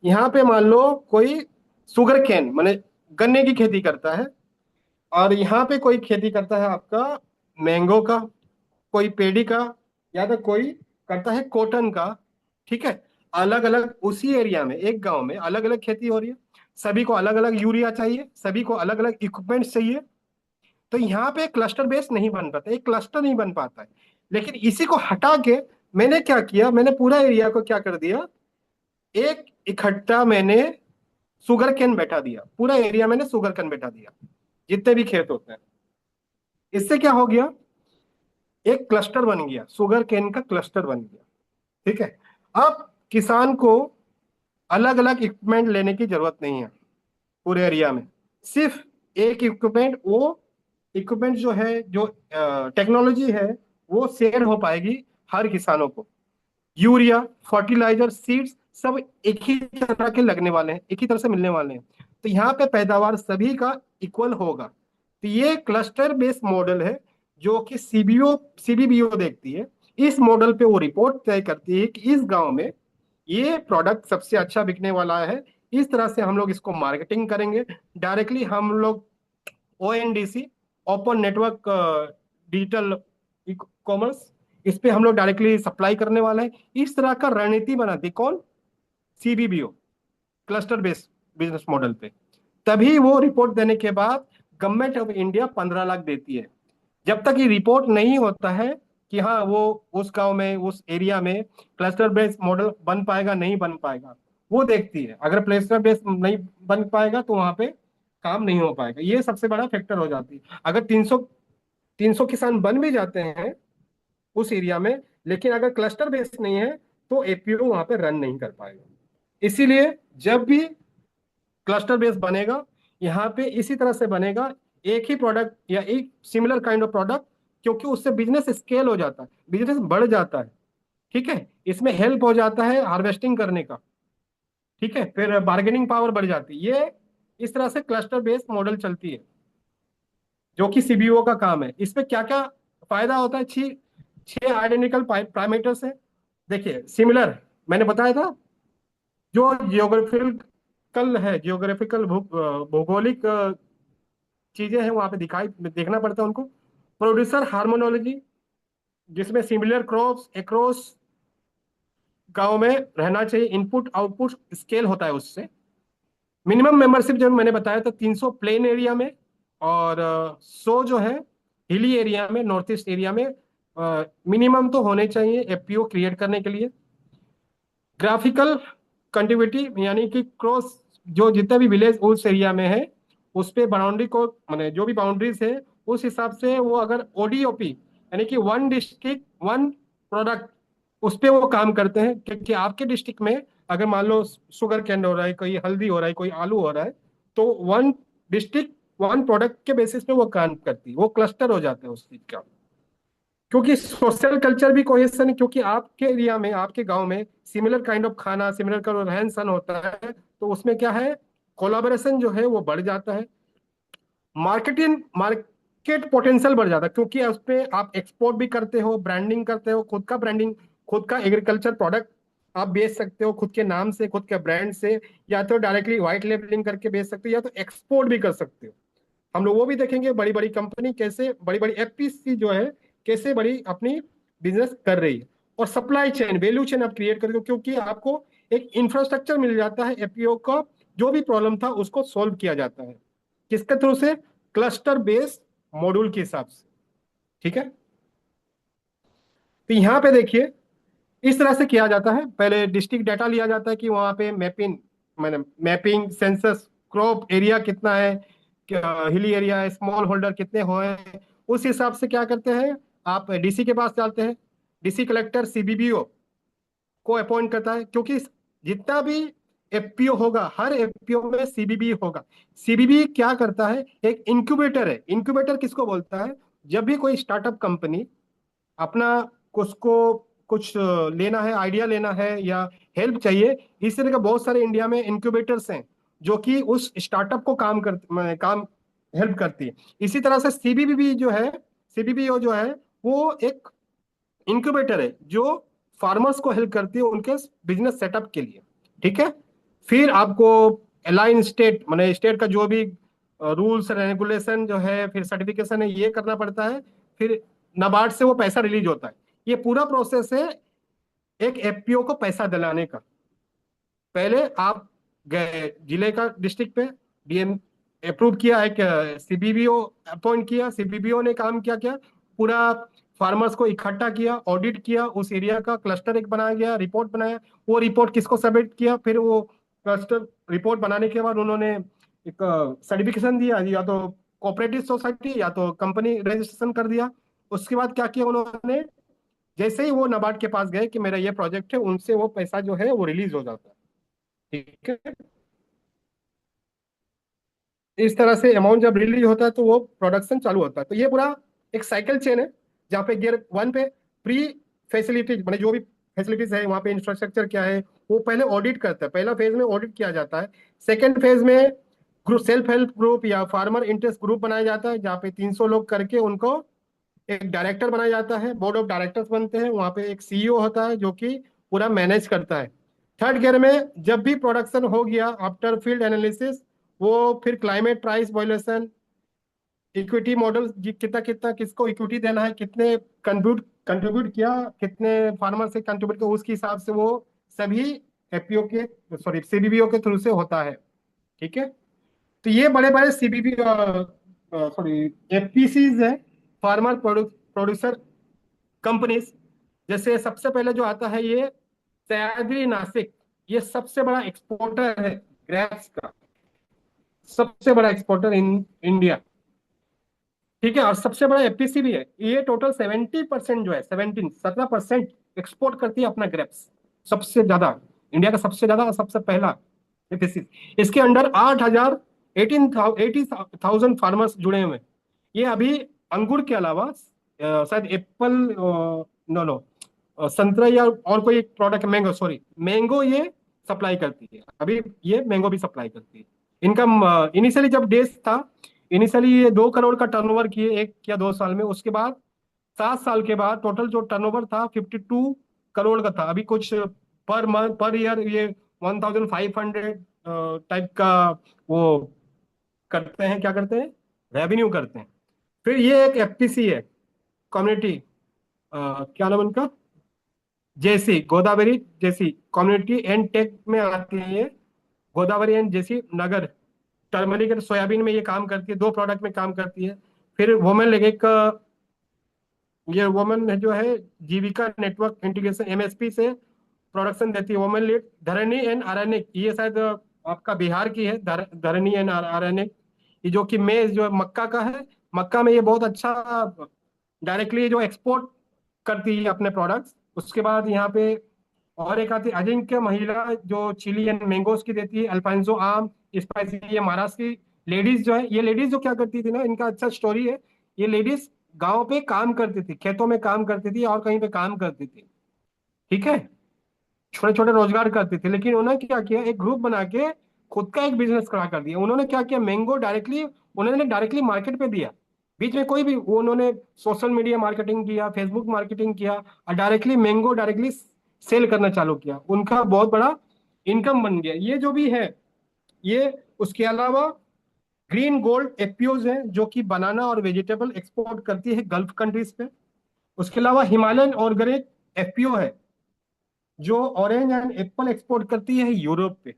यहाँ पे मान लो कोई सुगर केन माने गन्ने की खेती करता है, और यहाँ पे कोई खेती करता है आपका मैंगो का, कोई पेड़ी का, या तो कोई करता है कॉटन का। ठीक है, अलग अलग उसी एरिया में एक गांव में अलग अलग खेती हो रही है। सभी को अलग अलग यूरिया चाहिए, सभी को अलग अलग इक्विपमेंट चाहिए। तो यहाँ पे क्लस्टर बेस नहीं बन पाता, एक क्लस्टर नहीं बन पाता है। लेकिन इसी को हटा के मैंने क्या किया, मैंने पूरा एरिया को क्या कर दिया, एक इकट्ठा मैंने शुगर केन बैठा दिया, पूरा एरिया मैंने शुगर केन बैठा दिया, जितने भी खेत होते हैं। इससे क्या हो गया, एक क्लस्टर बन गया, शुगर केन का क्लस्टर बन गया। ठीक है, अब किसान को अलग अलग इक्विपमेंट लेने की जरूरत नहीं है पूरे एरिया में। सिर्फ एक इक्विपमेंट, वो इक्विपमेंट जो है, जो टेक्नोलॉजी है, वो शेयर हो पाएगी हर किसानों को। यूरिया, फर्टिलाइजर, सीड्स सब एक ही तरह के लगने वाले हैं, एक ही तरह से मिलने वाले हैं। तो यहाँ पे पैदावार सभी का इक्वल होगा। तो ये क्लस्टर बेस्ड मॉडल है, जो कि सीबीबीओ देखती है। इस मॉडल पे वो रिपोर्ट तय करती है कि इस गांव में ये प्रोडक्ट सबसे अच्छा बिकने वाला है। इस तरह से हम लोग इसको मार्केटिंग करेंगे। डायरेक्टली हम लोग ONDC, open network digital e commerce, इस पे हम लोग डायरेक्टली सप्लाई करने वाले हैं। इस तरह का रणनीति बनाती कौन, CBBO, cluster based business model पे। तभी वो रिपोर्ट देने के बाद गवर्नमेंट ऑफ इंडिया 15 लाख देती है। जब तक ये रिपोर्ट नहीं होता है कि हाँ वो उस गांव में, उस एरिया में क्लस्टर बेस्ड मॉडल बन पाएगा नहीं बन पाएगा, वो देखती है। अगर क्लस्टर बेस्ड नहीं बन पाएगा तो वहां पे काम नहीं हो पाएगा। ये सबसे बड़ा फैक्टर हो जाती है। अगर 300 किसान बन भी जाते हैं उस एरिया में, लेकिन अगर क्लस्टर बेस्ड नहीं है तो एपीओ वहां पे रन नहीं कर पाएगा। इसीलिए जब भी क्लस्टर बेस बनेगा, यहाँ पे इसी तरह से बनेगा, एक ही प्रोडक्ट या एक सिमिलर काइंड ऑफ प्रोडक्ट, क्योंकि उससे बिजनेस स्केल हो जाता है, बिजनेस बढ़ जाता है। ठीक है, इसमें हेल्प हो जाता है हार्वेस्टिंग करने का। ठीक है, फिर बार्गेनिंग पावर बढ़ जाती है। ये इस तरह से क्लस्टर बेस्ड मॉडल चलती है, जो कि सीबीओ का काम है। इसमें क्या क्या फायदा होता है, छह छह आइडेंटिकल पैरामीटर्स है। देखिए, सिमिलर मैंने बताया था, जो जियोग्राफिकल है, जियोग्राफिकल भौगोलिक चीजें हैं वहां पे दिखाई देखना पड़ता है उनको। प्रोड्यूसर हार्मोनोलॉजी, जिसमें सिमिलर क्रॉप्स एक्रॉस गांव में रहना चाहिए। इनपुट आउटपुट स्केल होता है उससे। मिनिमम मेंबरशिप जो मैंने बताया था 300 प्लेन एरिया में, और 100 जो है हिली एरिया में, नॉर्थ ईस्ट एरिया में मिनिमम तो होने चाहिए एफपीओ क्रिएट करने के लिए। ग्राफिकल कंटिन्यूटी, यानी कि क्रॉस, जो जितने भी विलेज उस एरिया में है उस पे बाउंड्री को, माने जो भी बाउंड्रीज है उस हिसाब से वो अगर ओडीओपी, यानी कि वन डिस्ट्रिक्ट वन प्रोडक्ट, उस पे वो काम करते हैं। क्योंकि आपके डिस्ट्रिक्ट में अगर मान लो शुगर कैन हो रहा है, कोई हल्दी हो रहा है, कोई आलू हो रहा है, तो वन डिस्ट्रिक्ट वन प्रोडक्ट के बेसिस पे वो काम करती है, वो क्लस्टर हो जाता है उस चीज का। क्योंकि सोशल कल्चर भी कोहेशन है, क्योंकि आपके एरिया में, आपके गांव में सिमिलर काइंड ऑफ खाना, सिमिलर का रहन सहन होता है, तो उसमें क्या है, कोलाबोरेशन जो है वो बढ़ जाता है। मार्केट पोटेंशियल बढ़ जाता है, क्योंकि उस पे आप एक्सपोर्ट भी करते हो, ब्रांडिंग करते हो, खुद का ब्रांडिंग, खुद का एग्रीकल्चर प्रोडक्ट आप बेच सकते हो खुद के नाम से, खुद के ब्रांड से। या तो डायरेक्टली व्हाइट लेबलिंग करके बेच सकते हो, या तो एक्सपोर्ट भी कर सकते हो। हम लोग वो भी देखेंगे, बड़ी बड़ी कंपनी कैसे, बड़ी बड़ी एफपीसी जो है कैसे बड़ी अपनी बिजनेस कर रही है। और सप्लाई चेन, वैल्यू चेन आप क्रिएट कर दो, क्योंकि आपको एक इंफ्रास्ट्रक्चर मिल जाता है एपीओ का। जो भी प्रॉब्लम था उसको सोल्व किया जाता है, किसके थ्रू से, क्लस्टर बेस्ड मॉड्यूल के हिसाब से। ठीक है, तो यहाँ पे देखिए इस तरह से किया जाता है। पहले डिस्ट्रिक्ट डाटा लिया जाता है कि वहाँ पे मैपिंग, मैंने मैपिंग सेंसस, क्रॉप एरिया कितना है, हिली एरिया है, स्मॉल होल्डर कितने हुए हैं, उस हिसाब से क्या करते हैं, आप डीसी के पास जाते हैं। डीसी कलेक्टर सीबीबीओ को अपॉइंट करता है, क्योंकि जितना भी एफपीओ होगा, हर एफपीओ में सीबीबी होगा। सीबीबी क्या करता है, एक इंक्यूबेटर है। इंक्यूबेटर किसको बोलता है, जब भी कोई स्टार्टअप कंपनी अपना उसको कुछ लेना है, आइडिया लेना है, या हेल्प चाहिए, इस तरह का बहुत सारे इंडिया में इंक्यूबेटर्स हैं जो कि उस स्टार्टअप को काम हेल्प करती है। इसी तरह से सीबीबी जो है, सीबीबीओ जो है, वो एक इंक्यूबेटर है जो फार्मर्स को हेल्प करती है उनके बिजनेस सेटअप के लिए। ठीक है, फिर आपको अलाइन स्टेट, माने स्टेट का जो भी रूल्स रेगुलेशन जो है, फिर सर्टिफिकेशन है, ये करना पड़ता है। फिर नाबार्ड से वो पैसा रिलीज होता है। ये पूरा प्रोसेस है एक एफपीओ को पैसा दिलाने का। पहले आप गए जिले का, डिस्ट्रिक्ट पे डीएम अप्रूव किया, एक सीबीबीओ अपॉइंट किया, सीबीबीओ ने काम क्या किया, पूरा फार्मर्स को इकट्ठा किया, ऑडिट किया, उस एरिया का क्लस्टर एक बनाया गया, रिपोर्ट बनाया। वो रिपोर्ट किसको सबमिट किया, फिर वो क्लस्टर रिपोर्ट बनाने के बाद उन्होंने एक सर्टिफिकेशन दिया, या तो कोऑपरेटिव सोसाइटी या तो कंपनी रजिस्ट्रेशन कर दिया। उसके बाद क्या किया उन्होंने, जैसे ही वो नाबार्ड के पास गए कि मेरा ये प्रोजेक्ट है, उनसे वो पैसा जो है वो रिलीज हो जाता है। ठीक है। इस तरह से अमाउंट जब रिलीज होता है तो वो प्रोडक्शन चालू होता है। तो ये पूरा एक साइकिल चेन है, जहाँ पे गियर वन पे प्री फैसिलिटीज, मतलब जो भी फैसिलिटीज है वहाँ पे इंफ्रास्ट्रक्चर क्या है वो पहले ऑडिट करता है, पहला फेज में ऑडिट किया जाता है। सेकेंड फेज में ग्रुप, सेल्फ हेल्प ग्रुप या फार्मर इंटरेस्ट ग्रुप बनाया जाता है, जहाँ पे 300 लोग करके उनको एक डायरेक्टर बनाया जाता है, बोर्ड ऑफ डायरेक्टर्स बनते हैं, वहाँ पे एक सीईओ होता है जो कि पूरा मैनेज करता है। थर्ड गियर में जब भी प्रोडक्शन हो गया आफ्टर फील्ड एनालिसिस, वो फिर climate price violation, equity model, कितना कितना किसको इक्विटी देना है, कितने कंट्रीब्यूट कंट्रीब्यूट किया, कितने फार्मर से कंट्रीब्यूट किया, उसके हिसाब से वो सभी एफपीओ के, सॉरी सीबीबीओ के थ्रू से होता है। ठीक है। तो ये बड़े बड़े सीबीबी, सॉरी, एफपीसीज है, फार्मर प्रोड्यूसर कंपनीज। जैसे सबसे पहले जो आता है ये सयाद्री नासिक, ये सबसे बड़ा एक्सपोर्टर है ग्रेप्स का, सबसे बड़ा एक्सपोर्टर इन इंडिया। ठीक है। और सबसे बड़ा एफपीसी भी है। ये टोटल 70% जो है, 17% एक्सपोर्ट करती है अपना ग्रेप्स, सबसे ज्यादा, इंडिया का सबसे ज्यादा और सबसे पहला एफपीसी। इसके अंडर 8,000, 80,000 फार्मर्स जुड़े हुए हैं। ये अभी अंगूर के अलावा शायद एप्पल, नो नो, संतरा या और कोई एक प्रोडक्ट, मैंगो, सॉरी मैंगो, ये सप्लाई करती है अभी, ये मैंगो भी सप्लाई करती है। इनका इनिशियली जब डेज था, इनिशियली ये 2 करोड़ का टर्नओवर किए 1 या 2 साल में। उसके बाद 7 साल के बाद टोटल जो टर्नओवर था 52 करोड़ का था। अभी कुछ पर मंथ, पर ईयर ये 1,500 टाइप का वो करते हैं, क्या करते हैं, रेवेन्यू करते हैं। फिर ये एक एफपीसी है, कम्युनिटी, क्या नाम उनका, JC, Godavari JC community and tech में आती है ये। Godavari and JC Nagar, turmeric और सोयाबीन में ये काम करती है, 2 प्रोडक्ट में काम करती है। फिर वुमेन एक, ये वुमेन जो है जीविका नेटवर्क इंटीग्रेशन एमएसपी से प्रोडक्शन देती है। वुमेन लीड धरनी एंड आर्यनिक, ये शायद आपका बिहार की है, धरनी एंड आर्यनिक। ये जो कि मेज जो है मक्का का है, मक्का में ये बहुत अच्छा डायरेक्टली जो एक्सपोर्ट करती है अपने प्रोडक्ट्स। उसके बाद यहाँ पे और एक आती है अजिंक्य महिला, जो चिली एंड मैंगोज की देती है। अल्फांसो आम स्पाइसी, ये महाराष्ट्र की लेडीज जो है, ये लेडीज जो क्या करती थी ना, इनका अच्छा स्टोरी है। ये लेडीज गांव पे काम करती थी, खेतों में काम करती थी और कहीं पे काम करती थी। ठीक है। छोटे छोटे रोजगार करती थी, लेकिन उन्होंने क्या किया, एक ग्रुप बना के खुद का एक बिजनेस खड़ा कर दिया। उन्होंने क्या किया, मैंगो डायरेक्टली, उन्होंने डायरेक्टली मार्केट पे दिया। बीच में कोई भी, वो उन्होंने सोशल मीडिया मार्केटिंग किया, फेसबुक मार्केटिंग किया, और डायरेक्टली मैंगो डायरेक्टली सेल करना चालू किया। उनका बहुत बड़ा इनकम बन गया। ये जो भी है ये, उसके अलावा ग्रीन गोल्ड एफपीओज है जो कि बनाना और वेजिटेबल एक्सपोर्ट करती है गल्फ कंट्रीज पे। उसके अलावा हिमालयन ऑर्गेनिक एफपीओ है जो ऑरेंज एंड एप्पल एक्सपोर्ट करती है यूरोप पे।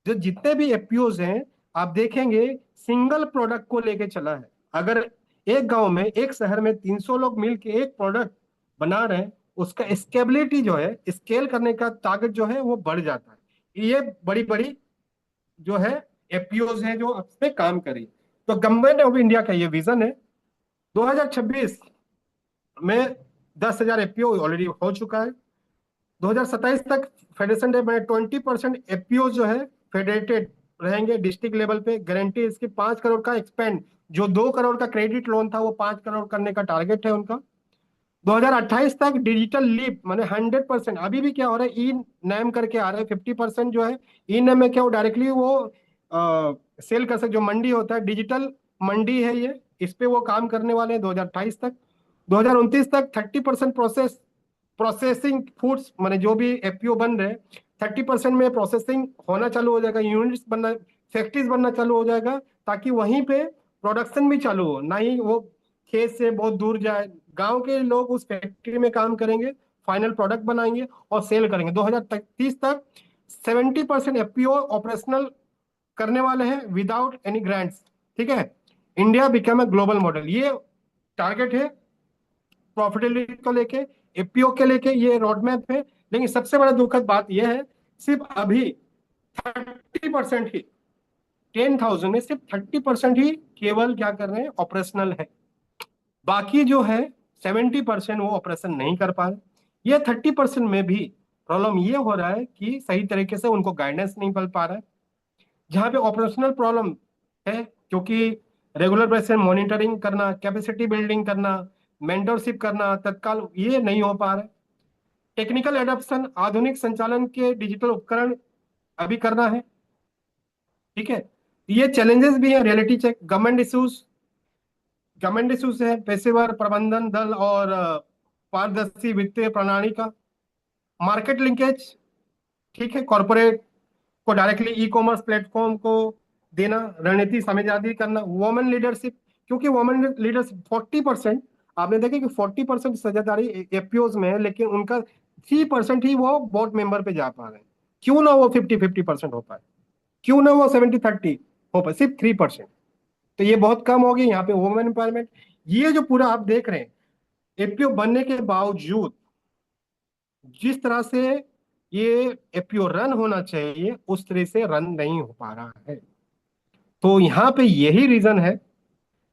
जो जितने भी एफपीओज हैं, आप देखेंगे सिंगल प्रोडक्ट को लेके चला है। अगर एक गांव में, एक शहर में 300 लोग मिलके एक प्रोडक्ट बना रहे हैं, उसका स्केबिलिटी जो है, स्केल करने का ताकत जो है वो बढ़ जाता है। ये बड़ी बड़ी जो है एफपीओज हैं जो अब पे काम करी। तो गवर्नमेंट ऑफ इंडिया का ये विजन है 2026 में 10,000 एफपीओ ऑलरेडी हो चुका है। 2027 तक फेडरेशन डे में 20% एफपीओ जो है फेडरेटेड रहेंगे डिस्ट्रिक्ट लेवल पे। गारंटी इसकी 5 करोड़ का एक्सपेंड, जो 2 करोड़ का क्रेडिट लोन था वो 5 करोड़ करने का टारगेट है उनका। 2028 तक डिजिटल लीप, माने 100%। अभी भी क्या हो रहा है, ई नैम करके आ रहा है, 50% जो है ई नैम में क्या, वो डायरेक्टली वो सेल कर सकते। जो मंडी होता है, डिजिटल मंडी है ये, इस पे वो काम करने वाले हैं 2028 तक। 2029 तक 30% प्रोसेसिंग फूड्स, माने जो भी एफपीओ बन रहे हैं 30% में प्रोसेसिंग होना चालू हो जाएगा, यूनिट्स बनना, फैक्ट्रीज बनना चालू हो जाएगा। ताकि वहीं पे प्रोडक्शन भी चालू हो, ना ही वो खेत से बहुत दूर जाए। गांव के लोग उस फैक्ट्री में काम करेंगे, फाइनल प्रोडक्ट बनाएंगे और सेल करेंगे। 2030 तक 70% एफपीओ ऑपरेशनल करने वाले हैं विदाउट एनी ग्रांट्स। ठीक है, India become a global model, ये टारगेट है प्रॉफिटेबिलिटी को लेके, एफपीओ के लेके, ये रोड मैप है। लेकिन सबसे बड़ा दुखद बात यह है, सिर्फ अभी 30% ही, 10,000 में सिर्फ 30% ही केवल क्या कर रहे हैं, ऑपरेशनल है। बाकी जो है 70% वो ऑपरेशन नहीं कर पा रहे। ये 30% में भी प्रॉब्लम ये हो रहा है कि सही तरीके से उनको गाइडेंस नहीं मिल पा रहा है। जहाँ पे ऑपरेशनल प्रॉब्लम है, क्योंकि रेगुलर बेसिस मॉनिटरिंग करना, कैपेसिटी बिल्डिंग करना, मेंटरशिप करना तत्काल ये नहीं हो पा रहा है। टेक्निकल एडॉप्शन, आधुनिक संचालन के डिजिटल उपकरण अभी करना है। ठीक है, ये चैलेंजेस भी है। रियलिटी चेक, गवर्नमेंट इश्यूज है, पेशेवर प्रबंधन दल और पारदर्शी वित्तीय प्रणाली का मार्केट लिंकेज। ठीक है, कॉरपोरेट को डायरेक्टली ई कॉमर्स प्लेटफॉर्म को देना, रणनीति समझदारी करना, वुमेन लीडरशिप, क्योंकि वुमेन लीडरशिप 40%, आपने देखा कि 40% साझेदारी एपीओज में है, लेकिन उनका 3% ही वो बोर्ड मेंबर पे जा पा रहे हैं। क्यों ना वो 50-50% हो पाए, क्यों ना वो 70-30 हो पाए, सिर्फ 3%। तो ये बहुत कम हो गई यहाँ पे वुमेन एम्पावरमेंट। ये जो पूरा आप देख रहे हैं, एपीओ बनने के बावजूद जिस तरह से ये एपीओ रन होना चाहिए उस तरह से रन नहीं हो पा रहा है। तो यहाँ पे यही रीजन है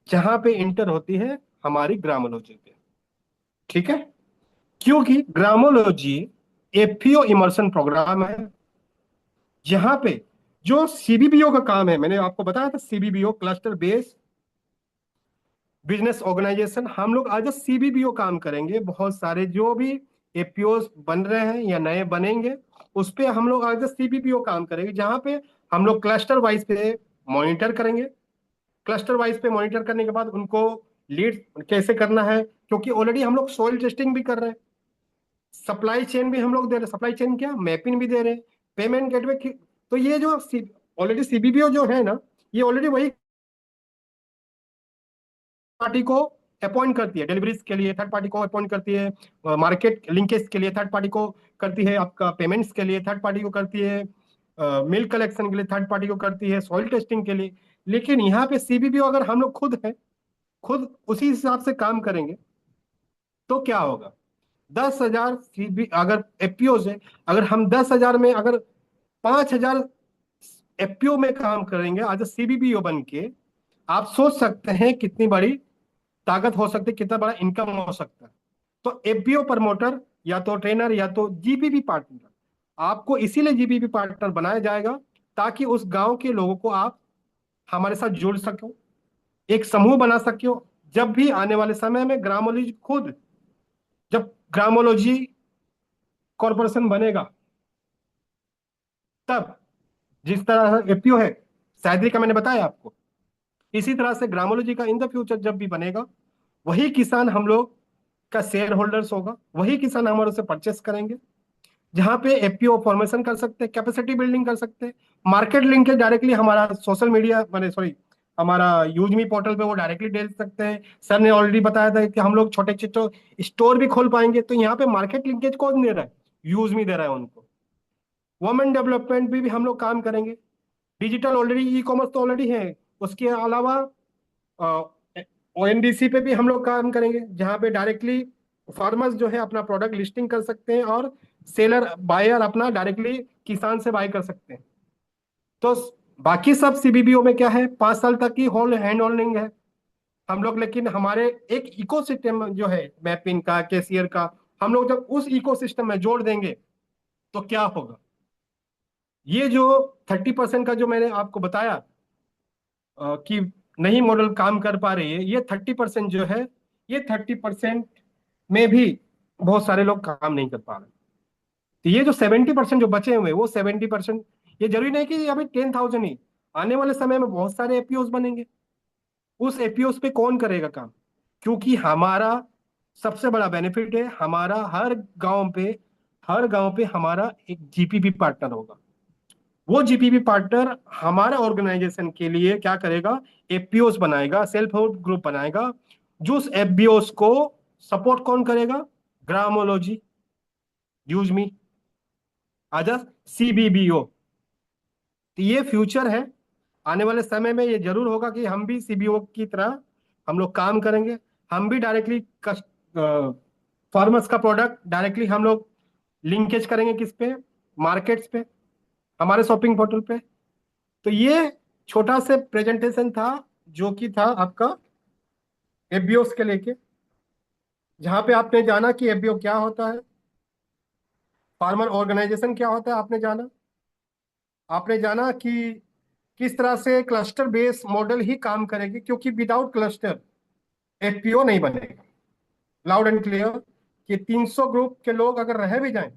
जहां पे इंटर होती है हमारी ग्रामोलॉजी पे। ठीक है, क्योंकि ग्रामोलॉजी एपीओ इमर्शन प्रोग्राम है, जहां पे जो सीबीबीओ का काम है, मैंने आपको बताया था CBBO cluster based business organisation, हम लोग आज सीबीबीओ काम करेंगे। बहुत सारे जो भी एपीओ बन रहे हैं या नए बनेंगे उस पे हम लोग आज सीबीबीओ काम करेंगे, जहां पे हम लोग क्लस्टर वाइज पे मॉनिटर करेंगे। क्लस्टर वाइज पे मॉनिटर करने के बाद उनको लीड कैसे करना है, क्योंकि ऑलरेडी हम लोग सॉइल टेस्टिंग भी कर रहे हैं, सप्लाई चेन भी हम लोग दे रहे हैं, सप्लाई चेन क्या, मैपिंग भी दे रहे हैं, पेमेंट गेटवे तो ये जो ऑलरेडी सीबीबीओ जो है ना, ये ऑलरेडी वही पार्टी को अपॉइंट करती है, डिलीवरीज के लिए थर्ड पार्टी को अपॉइंट करती है, मार्केट लिंकेज के लिए थर्ड पार्टी को करती है, आपका पेमेंट्स के लिए थर्ड पार्टी को करती है, मिल्क कलेक्शन के लिए थर्ड पार्टी को करती है, सॉइल टेस्टिंग के लिए। लेकिन यहाँ पे सीबीबीओ अगर हम लोग खुद हैं, खुद उसी हिसाब से काम करेंगे तो क्या होगा। 10,000 सीबी अगर एपीओ है, अगर हम 10,000 में अगर 5,000 एपीओ में काम करेंगे आज सीबीबीओ बन के, आप सोच सकते हैं कितनी बड़ी ताकत हो सकती है, कितना बड़ा इनकम हो सकता है। तो एफबीओ प्रमोटर या तो ट्रेनर या तो जीपीपी पार्टनर, आपको इसीलिए जीपीपी पार्टनर बनाया जाएगा ताकि उस गांव के लोगों को आप हमारे साथ जोड़ सको, एक समूह बना सको। जब भी आने वाले समय में ग्रामोलॉजी खुद, जब ग्रामोलॉजी कॉरपोरेशन बनेगा, तब जिस तरह एपीओ है सैदरी का मैंने बताया आपको, इसी तरह से ग्रामोलॉजी का इन द फ्यूचर जब भी बनेगा, वही किसान हम लोग का शेयर होल्डर्स होगा, वही किसान हमारे से परचेस करेंगे, जहां पे एपीओ फॉर्मेशन कर सकते हैं, कैपेसिटी बिल्डिंग कर सकते हैं, मार्केट लिंकेज डायरेक्टली हमारा सोशल मीडिया मैंने सॉरी हमारा यूजमी पोर्टल पे वो डायरेक्टली दे सकते हैं। सर ने ऑलरेडी बताया था कि हम लोग छोटे छोटे स्टोर भी खोल पाएंगे, तो यहाँ पे मार्केट लिंकेज कौन दे रहा है, यूजमी दे रहा है उनको। वुमेन डेवलपमेंट भी हम लोग काम करेंगे, डिजिटल ऑलरेडी ई कॉमर्स तो ऑलरेडी है, उसके अलावा ओएनडीसी पे भी हम लोग काम करेंगे, जहाँ पे डायरेक्टली फार्मर्स जो है अपना प्रोडक्ट लिस्टिंग कर सकते हैं और सेलर बायर अपना डायरेक्टली किसान से बाय कर सकते हैं। तो बाकी सब सीबीबीओ में क्या है, 5 साल तक की होल्ड हैंड होल्डिंग है हम लोग। लेकिन हमारे एक इकोसिस्टम जो है मैपिंग का, कैशियर का, हम लोग जब उस इकोसिस्टम में जोड़ देंगे तो क्या होगा। ये जो 30% का जो मैंने आपको बताया कि नहीं मॉडल काम कर पा रही है, ये 30% जो है, ये 30% में भी बहुत सारे लोग काम नहीं कर पा रहे। तो ये जो 70% जो बचे हुए, वो 70%, ये जरूरी नहीं कि अभी 10,000 ही, आने वाले समय में बहुत सारे एपीओस बनेंगे। उस एपीओस पे कौन करेगा काम, क्योंकि हमारा सबसे बड़ा बेनिफिट है, हमारा हर गांव पे हमारा एक जीपीपी पार्टनर होगा। वो जीपीपी पार्टनर हमारे ऑर्गेनाइजेशन के लिए क्या करेगा, एफपीओस बनाएगा, सेल्फ हेल्प ग्रुप बनाएगा। जो उस एफबीओस को सपोर्ट कौन करेगा, ग्रामोलॉजी, यूज मी, आजा, सीबीबीओ। तो ये फ्यूचर है। आने वाले समय में ये जरूर होगा कि हम भी सीबीओ की तरह हम लोग काम करेंगे। हम भी डायरेक्टली फार्मर्स का प्रोडक्ट डायरेक्टली हम लोग लिंकेज करेंगे किस पे, मार्केट्स पे, हमारे शॉपिंग पोर्टल पे। तो ये छोटा से प्रेजेंटेशन था जो कि था आपका एफबीओस के लेके, जहाँ पे आपने जाना कि एफबीओ क्या होता है, फार्मर ऑर्गेनाइजेशन क्या होता है, आपने जाना। आपने जाना कि किस तरह से क्लस्टर बेस्ड मॉडल ही काम करेगी, क्योंकि विदाउट क्लस्टर एफपीओ नहीं बनेगा। लाउड एंड क्लियर कि 300 ग्रुप के लोग अगर रह भी जाएं,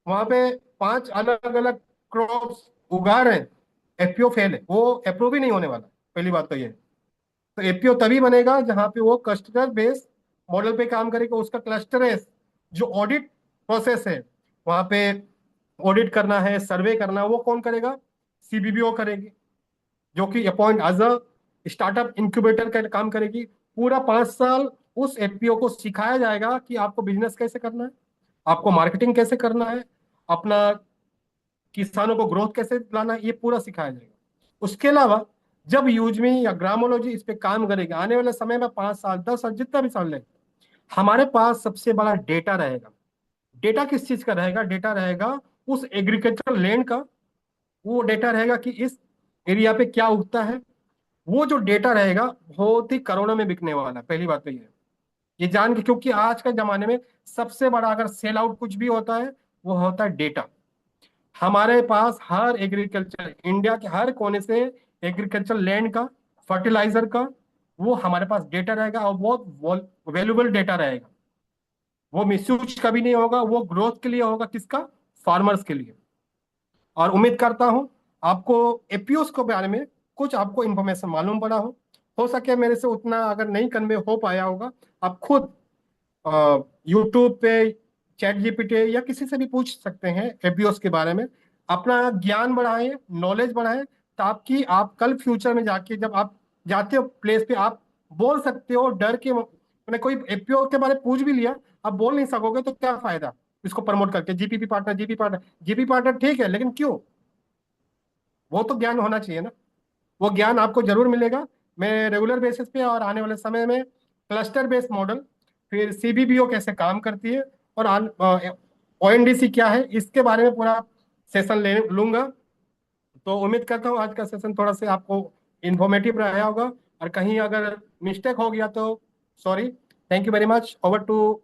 वहां पे 5 अलग अलग क्रॉप्स उगा रहे हैं, एफपीओ फेल है, वो अप्रूव ही नहीं होने वाला। पहली बात तो ये है। तो एपीओ तभी बनेगा जहां पे वो क्लस्टर बेस्ड मॉडल पे काम करेगा। उसका क्लस्टर है, जो ऑडिट प्रोसेस है, वहां पे ऑडिट करना है, सर्वे करना है, वो कौन करेगा, सीबीबीओ करेगी, जो कि appoint as a startup incubator का काम करेगी। पूरा 5 साल उस एफपीओ को सिखाया जाएगा कि आपको बिजनेस कैसे करना है, आपको मार्केटिंग कैसे करना है, अपना किसानों को ग्रोथ कैसे लाना है, ये पूरा सिखाया जाएगा। उसके अलावा जब यूजमी या ग्रामोलॉजी इस पे काम करेगा, आने वाले समय में 5 साल 10 साल जितना भी साल लगे, हमारे पास सबसे बड़ा डेटा रहेगा। डेटा किस चीज का रहेगा, डेटा रहेगा उस एग्रीकल्चर लैंड का। वो डेटा रहेगा कि इस एरिया पे क्या उगता है। वो जो डेटा रहेगा बहुत ही करोड़ों में बिकने वाला है। पहली बात तो ये जान के, क्योंकि आज के जमाने में सबसे बड़ा अगर सेल आउट कुछ भी होता है, वो होता है डेटा। हमारे पास हर एग्रीकल्चर, इंडिया के हर कोने से एग्रीकल्चर लैंड का, फर्टिलाइजर का, वो हमारे पास डेटा रहेगा, और बहुत वैल्यूबल डेटा रहेगा। वो मिसयूज कभी नहीं होगा, वो ग्रोथ के लिए होगा, किसका, फार्मर्स के लिए। और उम्मीद करता हूं आपको एपीओस के बारे में कुछ आपको इंफॉर्मेशन मालूम पड़ा हो सके मेरे से उतना अगर नहीं कन्वे हो पाया होगा, आप खुद यूट्यूब पे, चैट जीपीटी या किसी से भी पूछ सकते हैं एपीओस के बारे में। अपना ज्ञान बढ़ाएं, नॉलेज बढ़ाएं, ताकि आप कल फ्यूचर में जाके जब आप जाते हो प्लेस पे, आप बोल सकते हो डर के। मैंने कोई एपीओ के बारे में पूछ भी लिया, आप बोल नहीं सकोगे तो क्या फायदा इसको प्रमोट करके, GPP partner, GP partner, GP partner ठीक है, लेकिन क्यों, वो तो ज्ञान होना चाहिए ना। वो ज्ञान आपको जरूर मिलेगा। मैं रेगुलर बेसिस पे और आने वाले समय में क्लस्टर बेस्ड मॉडल, फिर सीबीबीओ कैसे काम करती है, और ओएनडीसी क्या है, इसके बारे में पूरा सेशन ले लूंगा। तो उम्मीद करता हूँ आज का सेशन थोड़ा सा आपको इंफॉर्मेटिव रहा होगा, और कहीं अगर मिस्टेक हो गया तो sorry. Thank you very much. Over to